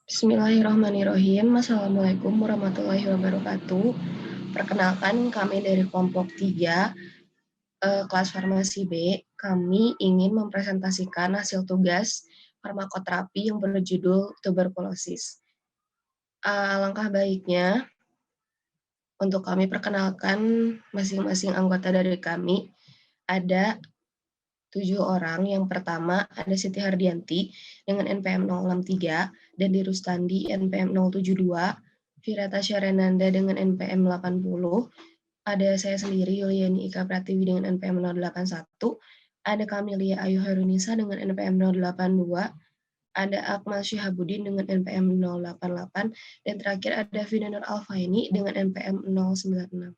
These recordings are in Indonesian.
Bismillahirrahmanirrahim. Assalamualaikum warahmatullahi wabarakatuh. Perkenalkan, kami dari kelompok 3, kelas farmasi B. Kami ingin mempresentasikan hasil tugas farmakoterapi yang berjudul tuberkulosis. Alangkah baiknya untuk kami perkenalkan masing-masing anggota dari kami. Ada 7 orang. Yang pertama ada Siti Hardianti dengan NPM 063, Dandi Rustandi NPM 072, Virata Syarenanda dengan NPM 80, ada saya sendiri Yuliani Ika Pratiwi dengan NPM 081, ada Kamilia Ayu Herunisa dengan NPM 082, ada Akmal Syihabuddin dengan NPM 088, dan terakhir ada Vina Nur Alfaini dengan NPM 096.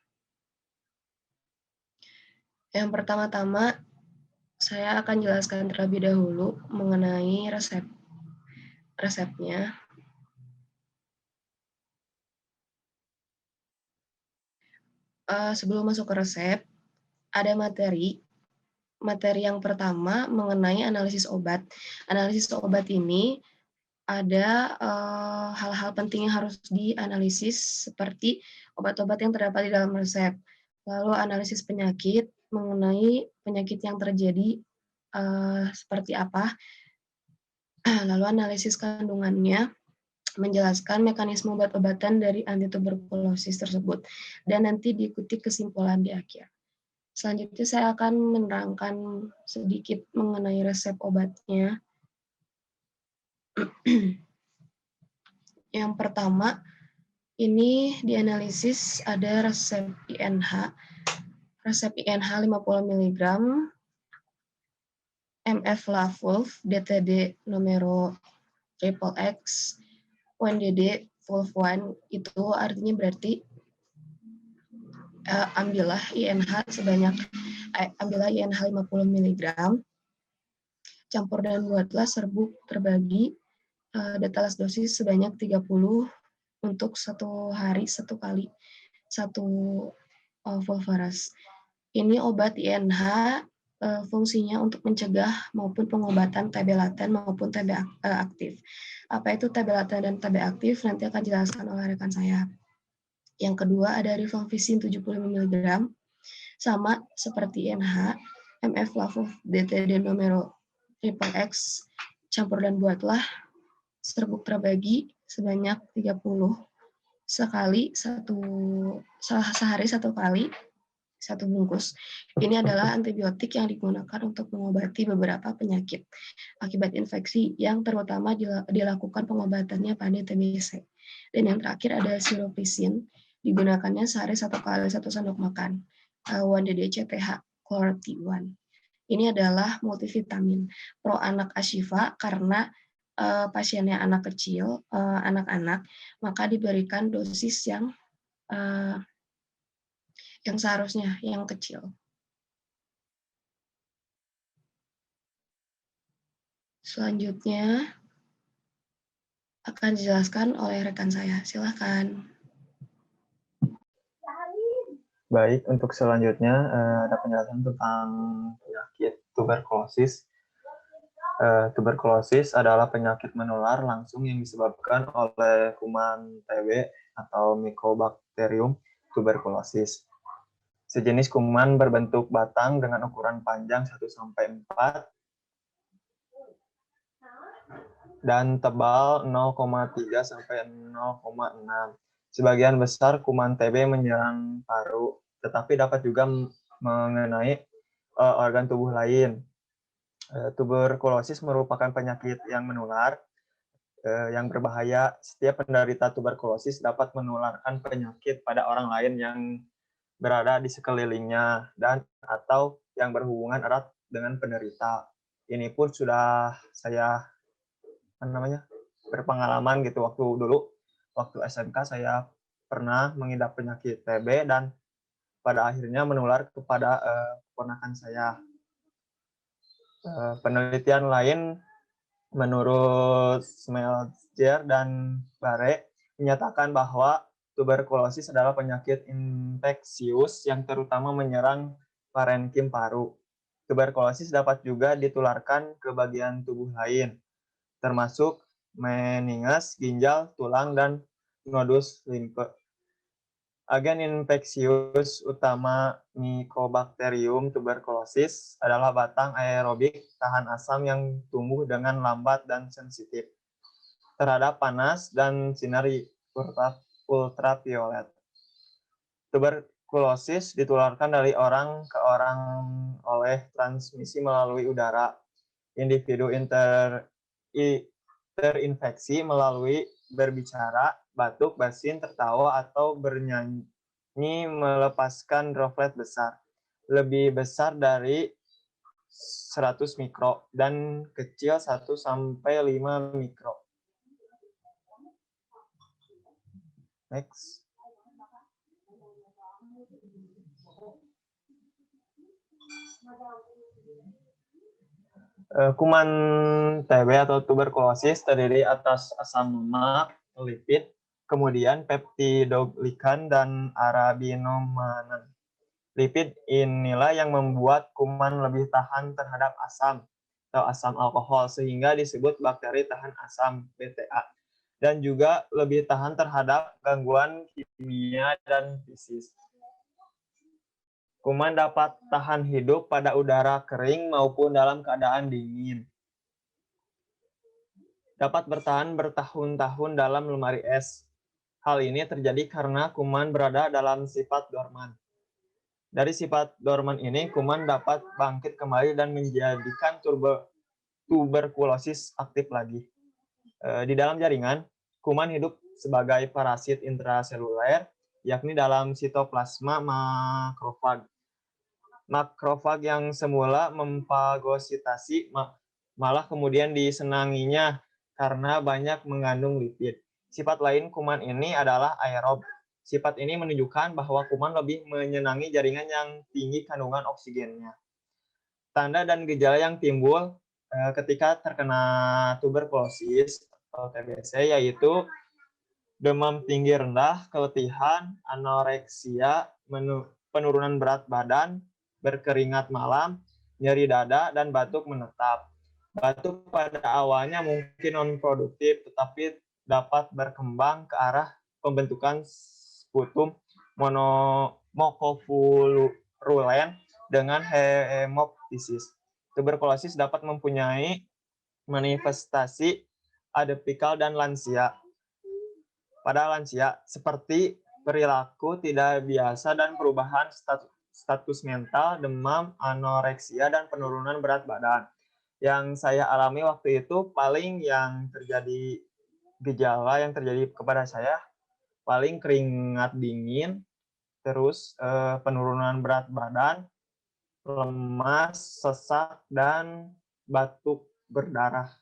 Yang pertama-tama saya akan jelaskan terlebih dahulu mengenai resepnya. Sebelum masuk ke resep, ada materi. Materi yang pertama mengenai analisis obat. Analisis obat ini ada hal-hal penting yang harus dianalisis seperti obat-obat yang terdapat di dalam resep. Lalu analisis penyakit mengenai penyakit yang terjadi seperti apa. Lalu analisis kandungannya, menjelaskan mekanisme obat-obatan dari antituberkulosis tersebut, dan nanti diikuti kesimpulan di akhir. Selanjutnya saya akan menerangkan sedikit mengenai resep obatnya. Yang pertama, ini dianalisis ada resep INH. Resep INH 50 mg, MF Lavulv, DTD numero triple X, UNDD Vulv 1, itu artinya berarti ambillah INH 50 mg, campur dan buatlah serbuk terbagi, detail dosis sebanyak 30 untuk 1 hari 1 kali 1 vulvaras. Ini obat INH fungsinya untuk mencegah maupun pengobatan TB laten maupun TB aktif. Apa itu TB laten dan TB aktif nanti akan dijelaskan oleh rekan saya. Yang kedua ada rifampicin 75 mg, sama seperti INH, MF Lavulv DTD numero triple X, campur dan buatlah serbuk terbagi sebanyak 30 sehari 1 kali 1 bungkus. Ini adalah antibiotik yang digunakan untuk mengobati beberapa penyakit akibat infeksi yang terutama dilakukan pengobatannya pada TBC. Dan yang terakhir ada silopisin, digunakannya sehari 1 kali 1 sendok makan. 1-DDCPH Chlorti-1. Ini adalah multivitamin pro anak Ashifa karena pasiennya anak kecil, anak-anak, maka diberikan dosis yang seharusnya yang kecil. Selanjutnya akan dijelaskan oleh rekan saya. Silakan. Baik, untuk selanjutnya ada penjelasan tentang penyakit tuberkulosis. Tuberkulosis adalah penyakit menular langsung yang disebabkan oleh kuman TB atau Mycobacterium tuberculosis. Sejenis kuman berbentuk batang dengan ukuran panjang 1-4 dan tebal 0,3 sampai 0,6. Sebagian besar kuman TB menyerang paru, tetapi dapat juga mengenai organ tubuh lain. Tuberkulosis merupakan penyakit yang menular, yang berbahaya. Setiap penderita tuberkulosis dapat menularkan penyakit pada orang lain yang berada di sekelilingnya dan atau yang berhubungan erat dengan penderita. Ini pun sudah saya berpengalaman gitu waktu SMK saya pernah mengidap penyakit TB dan pada akhirnya menular kepada keponakan saya. Penelitian lain menurut Smeltzer dan Bare menyatakan bahwa tuberkulosis adalah penyakit infeksius yang terutama menyerang parenkim paru. Tuberkulosis dapat juga ditularkan ke bagian tubuh lain. termasuk meninges, ginjal, tulang, dan nodus limfe. Agen infeksius utama Mycobacterium tuberculosis adalah batang aerobik tahan asam yang tumbuh dengan lambat dan sensitif terhadap panas dan sinar ultraviolet. Tuberkulosis ditularkan dari orang ke orang oleh transmisi melalui udara. Individu terinfeksi melalui berbicara, batuk, bersin, tertawa, atau bernyanyi melepaskan droplet besar, lebih besar dari 100 mikro dan kecil 1 sampai 5 mikro. Next. Kuman TB atau tuberkulosis terdiri atas asam lemak, lipid, kemudian peptidoglikan dan arabinomanan. Lipid inilah yang membuat kuman lebih tahan terhadap asam atau asam alkohol sehingga disebut bakteri tahan asam (BTA) dan juga lebih tahan terhadap gangguan kimia dan fisik. Kuman dapat tahan hidup pada udara kering maupun dalam keadaan dingin. Dapat bertahan bertahun-tahun dalam lemari es. Hal ini terjadi karena kuman berada dalam sifat dorman. Dari sifat dorman ini, kuman dapat bangkit kembali dan menjadikan tuberkulosis aktif lagi. Di dalam jaringan, kuman hidup sebagai parasit intraseluler, yakni dalam sitoplasma makrofag. Makrofag yang semula memfagositasi malah kemudian disenanginya karena banyak mengandung lipid. Sifat lain kuman ini adalah aerob. Sifat ini menunjukkan bahwa kuman lebih menyenangi jaringan yang tinggi kandungan oksigennya. Tanda dan gejala yang timbul ketika terkena tuberkulosis atau TBC yaitu demam tinggi rendah, keletihan, anoreksia, penurunan berat badan, berkeringat malam, nyeri dada, dan batuk menetap. Batuk pada awalnya mungkin non-produktif, tetapi dapat berkembang ke arah pembentukan sputum mukovirulen dengan hemoptisis. Tuberkulosis dapat mempunyai manifestasi atipikal dan lansia. Pada lansia, seperti perilaku tidak biasa dan perubahan status mental, demam, anoreksia, dan penurunan berat badan. Yang saya alami waktu itu paling yang terjadi gejala yang terjadi kepada saya paling keringat dingin, terus penurunan berat badan, lemas, sesak, dan batuk berdarah.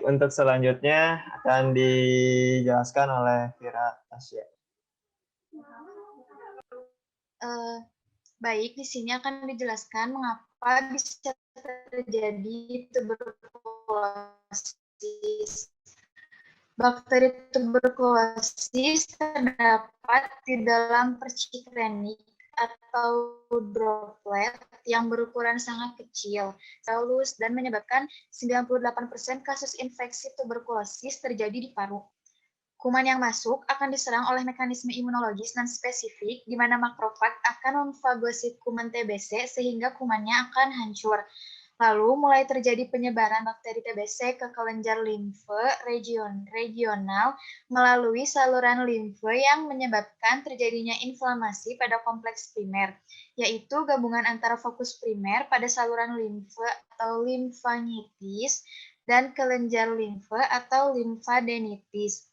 Untuk selanjutnya akan dijelaskan oleh Vira Tasya. Baik, di sini akan dijelaskan mengapa bisa terjadi tuberkulosis. Bakteri tuberkulosis terdapat di dalam percik renik atau droplet yang berukuran sangat kecil, halus, dan menyebabkan 98% kasus infeksi tuberkulosis terjadi di paru. Kuman yang masuk akan diserang oleh mekanisme imunologis non spesifik, di mana makrofag akan memfagosit kuman TBC sehingga kumannya akan hancur. Lalu mulai terjadi penyebaran bakteri TBC ke kelenjar limfe regional melalui saluran limfe yang menyebabkan terjadinya inflamasi pada kompleks primer, yaitu gabungan antara fokus primer pada saluran limfe atau limfanitis dan kelenjar limfe atau limfadenitis.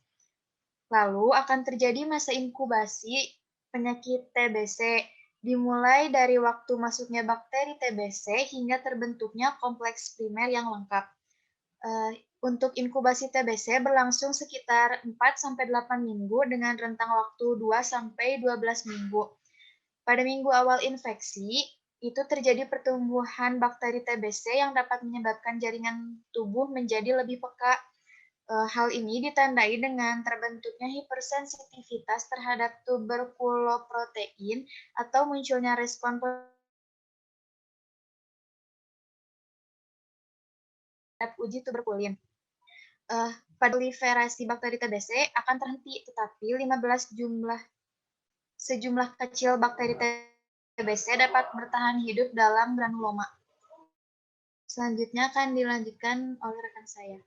Lalu akan terjadi masa inkubasi penyakit TBC, dimulai dari waktu masuknya bakteri TBC hingga terbentuknya kompleks primer yang lengkap. Untuk inkubasi TBC berlangsung sekitar 4-8 minggu dengan rentang waktu 2-12 minggu. Pada minggu awal infeksi, itu terjadi pertumbuhan bakteri TBC yang dapat menyebabkan jaringan tubuh menjadi lebih peka. Hal ini ditandai dengan terbentuknya hipersensitivitas terhadap tuberkuloprotein atau munculnya respon uji tuberkulin. Proliferasi bakteri TBC akan terhenti, tetapi sejumlah kecil bakteri TBC dapat bertahan hidup dalam granuloma. Selanjutnya akan dilanjutkan oleh rekan saya.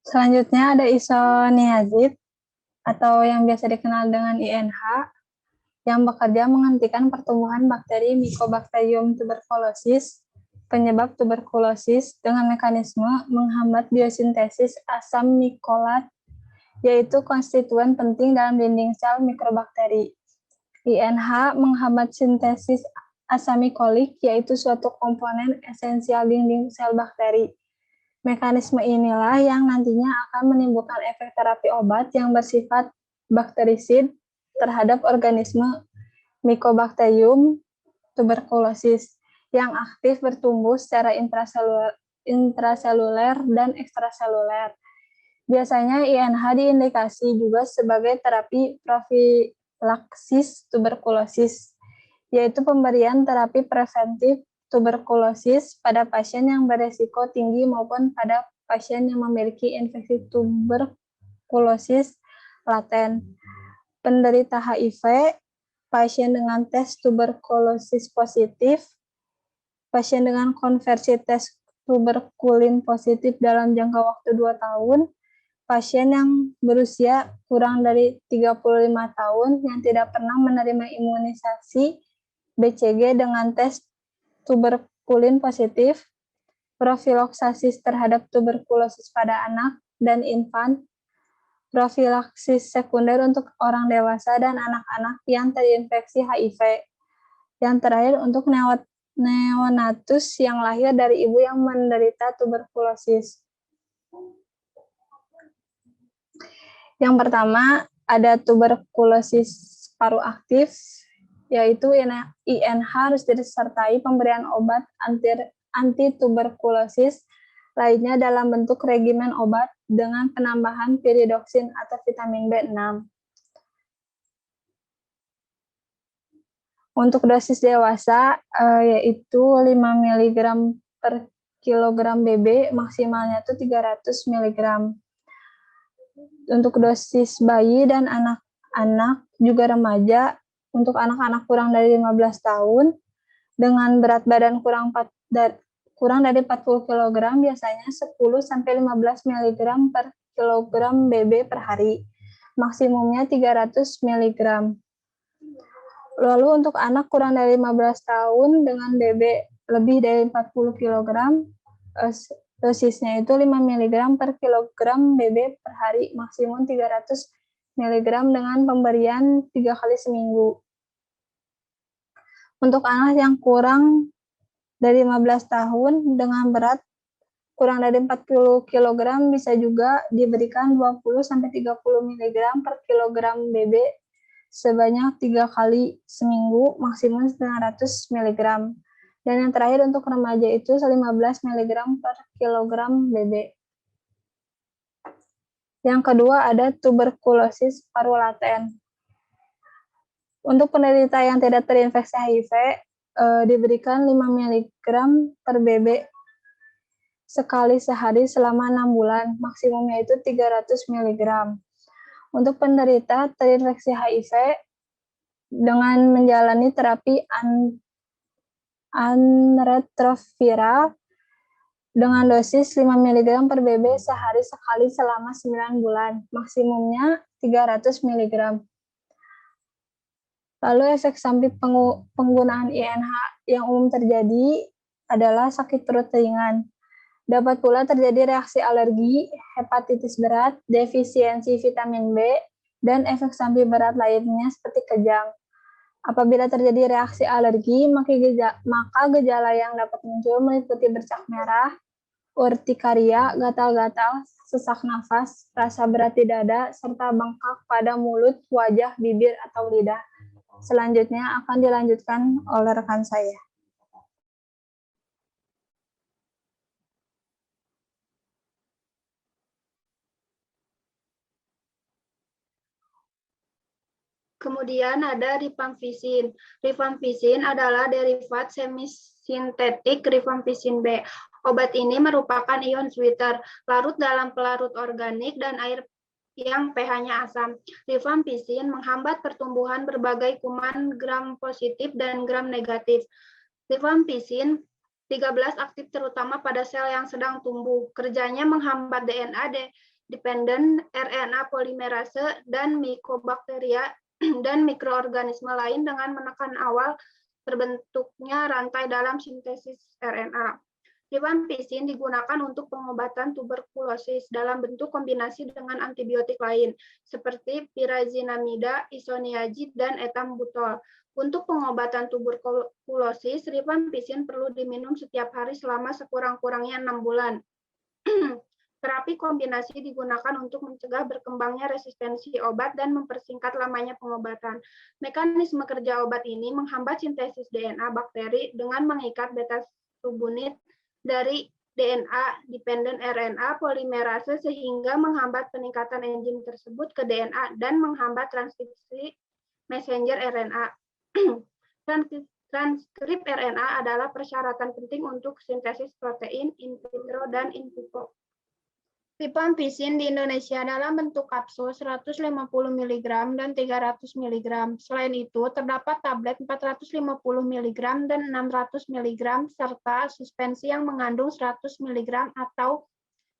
Selanjutnya ada isoniazid atau yang biasa dikenal dengan INH yang bekerja menghentikan pertumbuhan bakteri Mycobacterium tuberculosis penyebab tuberkulosis dengan mekanisme menghambat biosintesis asam mikolat yaitu konstituen penting dalam dinding sel mikrobakteri. INH menghambat sintesis asam mikolik yaitu suatu komponen esensial dinding sel bakteri. Mekanisme inilah yang nantinya akan menimbulkan efek terapi obat yang bersifat bakterisid terhadap organisme Mycobacterium tuberculosis yang aktif bertumbuh secara intraseluler dan ekstraseluler. Biasanya INH diindikasi juga sebagai terapi profilaksis tuberkulosis, yaitu pemberian terapi preventif tuberkulosis pada pasien yang beresiko tinggi maupun pada pasien yang memiliki infeksi tuberkulosis laten. Penderita HIV, pasien dengan tes tuberkulosis positif, pasien dengan konversi tes tuberkulin positif dalam jangka waktu 2 tahun, pasien yang berusia kurang dari 35 tahun yang tidak pernah menerima imunisasi BCG dengan tes tuberkulin positif, profilaksis terhadap tuberkulosis pada anak dan infan, profilaksis sekunder untuk orang dewasa dan anak-anak yang terinfeksi HIV. Yang terakhir untuk neonatus yang lahir dari ibu yang menderita tuberkulosis. Yang pertama ada tuberkulosis paru aktif, yaitu INH harus disertai pemberian obat anti-tuberkulosis lainnya dalam bentuk regimen obat dengan penambahan piridoksin atau vitamin B6. Untuk dosis dewasa yaitu 5 mg per kilogram BB, maksimalnya itu 300 mg. Untuk dosis bayi dan anak-anak juga remaja, untuk anak-anak kurang dari 15 tahun dengan berat badan kurang dari 40 kg biasanya 10-15 mg per kilogram BB per hari. Maksimumnya 300 mg. Lalu untuk anak kurang dari 15 tahun dengan BB lebih dari 40 kg, dosisnya itu 5 mg per kilogram BB per hari, maksimum 300 mg dengan pemberian 3 kali seminggu. Untuk anak yang kurang dari 15 tahun dengan berat kurang dari 40 kg bisa juga diberikan 20-30 mg per kilogram BB sebanyak 3 kali seminggu, maksimum 900 mg. Dan yang terakhir untuk remaja itu 15 mg per kilogram BB. Yang kedua ada tuberkulosis paru laten. Untuk penderita yang tidak terinfeksi HIV, diberikan 5 mg per BB sekali sehari selama 6 bulan, maksimumnya itu 300 mg. Untuk penderita terinfeksi HIV dengan menjalani terapi antiretroviral dengan dosis 5 mg per BB sehari sekali selama 9 bulan, maksimumnya 300 mg. Lalu efek samping penggunaan INH yang umum terjadi adalah sakit perut ringan. Dapat pula terjadi reaksi alergi, hepatitis berat, defisiensi vitamin B, dan efek samping berat lainnya seperti kejang. Apabila terjadi reaksi alergi, maka gejala yang dapat muncul meliputi bercak merah, urtikaria, gatal-gatal, sesak nafas, rasa berat di dada, serta bengkak pada mulut, wajah, bibir, atau lidah. Selanjutnya akan dilanjutkan oleh rekan saya. Kemudian ada rifampicin. Rifampicin adalah derivat semisintetik rifampicin B. Obat ini merupakan ion sweeter, larut dalam pelarut organik dan air yang pH-nya asam. Rifampicin menghambat pertumbuhan berbagai kuman gram positif dan gram negatif. Rifampicin 13 aktif terutama pada sel yang sedang tumbuh. Kerjanya menghambat DNA dependent RNA polimerase dan mikobakteria dan mikroorganisme lain dengan menekan awal terbentuknya rantai dalam sintesis RNA. Rifampicin digunakan untuk pengobatan tuberkulosis dalam bentuk kombinasi dengan antibiotik lain, seperti pirazinamida, isoniazid, dan etambutol. Untuk pengobatan tuberkulosis, rifampicin perlu diminum setiap hari selama sekurang-kurangnya 6 bulan. Terapi kombinasi digunakan untuk mencegah berkembangnya resistensi obat dan mempersingkat lamanya pengobatan. Mekanisme kerja obat ini menghambat sintesis DNA bakteri dengan mengikat beta-subunit dari DNA dependent RNA polimerase sehingga menghambat peningkatan enzim tersebut ke DNA dan menghambat transkripsi messenger RNA. Transkrip RNA adalah persyaratan penting untuk sintesis protein in vitro dan in vivo. Rifampicin di Indonesia dalam bentuk kapsul 150 mg dan 300 mg. Selain itu, terdapat tablet 450 mg dan 600 mg serta suspensi yang mengandung 100 mg atau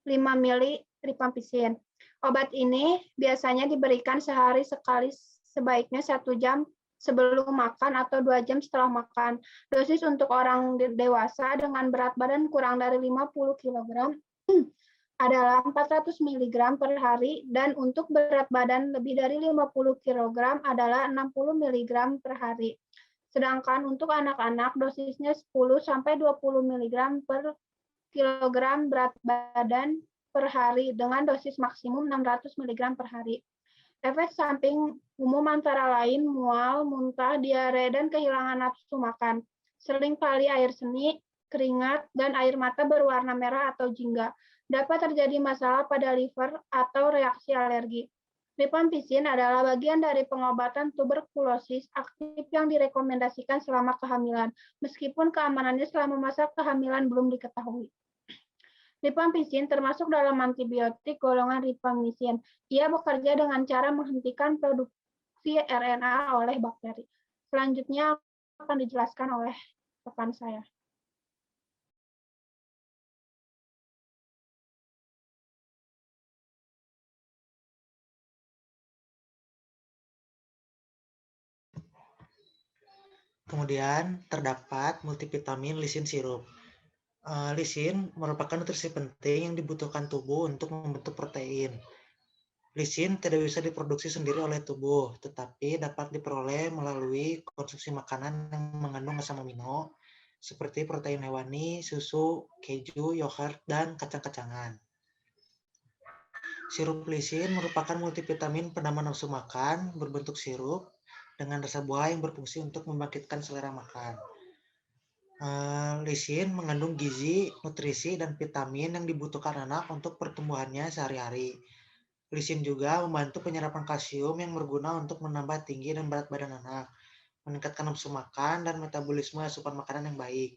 5 ml rifampicin. Obat ini biasanya diberikan sehari sekali, sebaiknya 1 jam sebelum makan atau 2 jam setelah makan. Dosis untuk orang dewasa dengan berat badan kurang dari 50 kg adalah 400 mg per hari dan untuk berat badan lebih dari 50 kg adalah 60 mg per hari. Sedangkan untuk anak-anak dosisnya 10-20 mg per kilogram berat badan per hari dengan dosis maksimum 600 mg per hari. Efek samping umum antara lain mual, muntah, diare, dan kehilangan nafsu makan. Seringkali air seni, keringat, dan air mata berwarna merah atau jingga. Dapat terjadi masalah pada liver atau reaksi alergi. Rifampicin adalah bagian dari pengobatan tuberkulosis aktif yang direkomendasikan selama kehamilan, meskipun keamanannya selama masa kehamilan belum diketahui. Rifampicin termasuk dalam antibiotik golongan rifamycin. Ia bekerja dengan cara menghentikan produksi RNA oleh bakteri. Selanjutnya akan dijelaskan oleh rekan saya. Kemudian terdapat multivitamin lisin sirup. Lisin merupakan nutrisi penting yang dibutuhkan tubuh untuk membentuk protein. Lisin tidak bisa diproduksi sendiri oleh tubuh, tetapi dapat diperoleh melalui konsumsi makanan yang mengandung asam amino, seperti protein hewani, susu, keju, yogurt, dan kacang-kacangan. Sirup lisin merupakan multivitamin penambah nafsu makan berbentuk sirup dengan rasa buah yang berfungsi untuk membangkitkan selera makan. Lisin mengandung gizi, nutrisi, dan vitamin yang dibutuhkan anak untuk pertumbuhannya sehari-hari. Lisin juga membantu penyerapan kalsium yang berguna untuk menambah tinggi dan berat badan anak, meningkatkan nafsu makan dan metabolisme asupan makanan yang baik,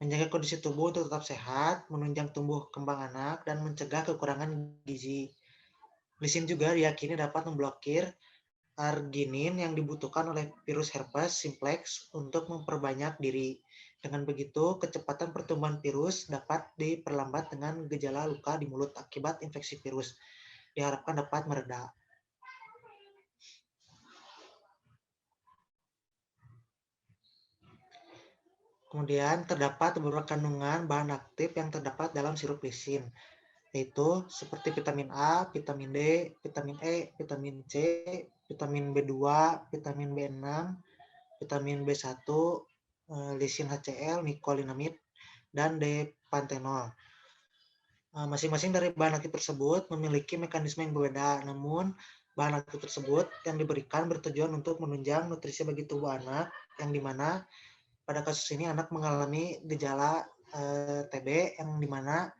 menjaga kondisi tubuh untuk tetap sehat, menunjang tumbuh kembang anak, dan mencegah kekurangan gizi. Lisin juga diyakini dapat memblokir arginin yang dibutuhkan oleh virus herpes simplex untuk memperbanyak diri. Dengan begitu, kecepatan pertumbuhan virus dapat diperlambat dengan gejala luka di mulut akibat infeksi virus. Diharapkan dapat mereda. Kemudian terdapat beberapa kandungan bahan aktif yang terdapat dalam sirup lisin, yaitu seperti vitamin A, vitamin D, vitamin E, vitamin C, vitamin B2, vitamin B6, vitamin B1, lisin HCl, nicotinamide, dan D-pantenol. Masing-masing dari bahan aktif tersebut memiliki mekanisme yang berbeda, namun bahan aktif tersebut yang diberikan bertujuan untuk menunjang nutrisi bagi tubuh anak, yang dimana pada kasus ini anak mengalami gejala TB, yang dimana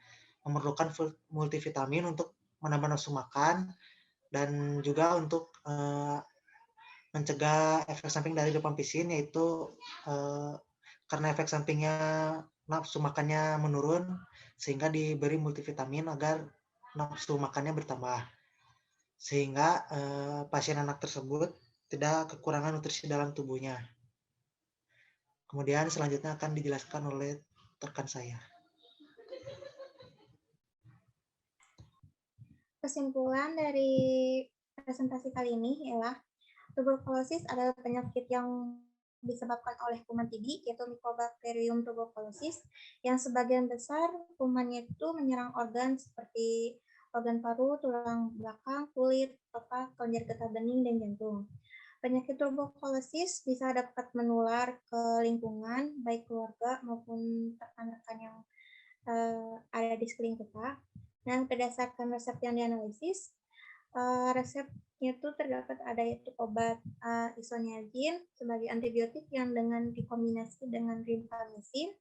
memerlukan multivitamin untuk menambah nafsu makan dan juga untuk mencegah efek samping dari rifampicin, yaitu karena efek sampingnya nafsu makannya menurun, sehingga diberi multivitamin agar nafsu makannya bertambah, sehingga pasien anak tersebut tidak kekurangan nutrisi dalam tubuhnya. Kemudian selanjutnya akan dijelaskan oleh rekan saya. Kesimpulan dari presentasi kali ini ialah tuberkulosis adalah penyakit yang disebabkan oleh kuman TB, yaitu Mycobacterium tuberculosis, yang sebagian besar kumannya itu menyerang organ seperti organ paru, tulang belakang, kulit, otak, kelenjar getah bening, dan jantung. Penyakit tuberkulosis bisa dapat menular ke lingkungan, baik keluarga maupun rekan-rekan yang ada di sekeliling kita. Nah, berdasarkan resep yang dianalisis, resepnya itu terdapat ada yaitu obat isoniazid sebagai antibiotik yang dengan dikombinasi dengan rifampicin.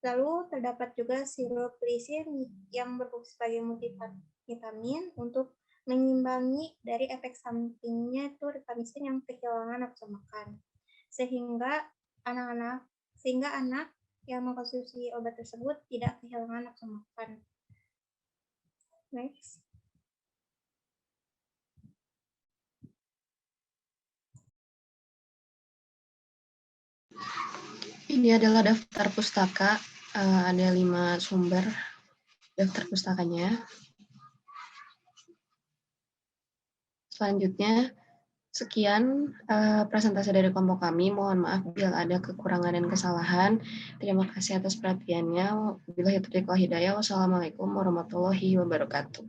Lalu terdapat juga sirup lisin yang berfungsi sebagai multivitamin untuk mengimbangi dari efek sampingnya itu rifampicin yang kehilangan nafsu makan, sehingga anak yang mengkonsumsi obat tersebut tidak kehilangan nafsu makan. Next. Ini adalah daftar pustaka, ada 5 sumber daftar pustakanya. Selanjutnya, sekian presentasi dari kelompok kami. Mohon maaf bila ada kekurangan dan kesalahan. Terima kasih atas perhatiannya. Wabillahi taufiq wal hidayah. Wassalamualaikum warahmatullahi wabarakatuh.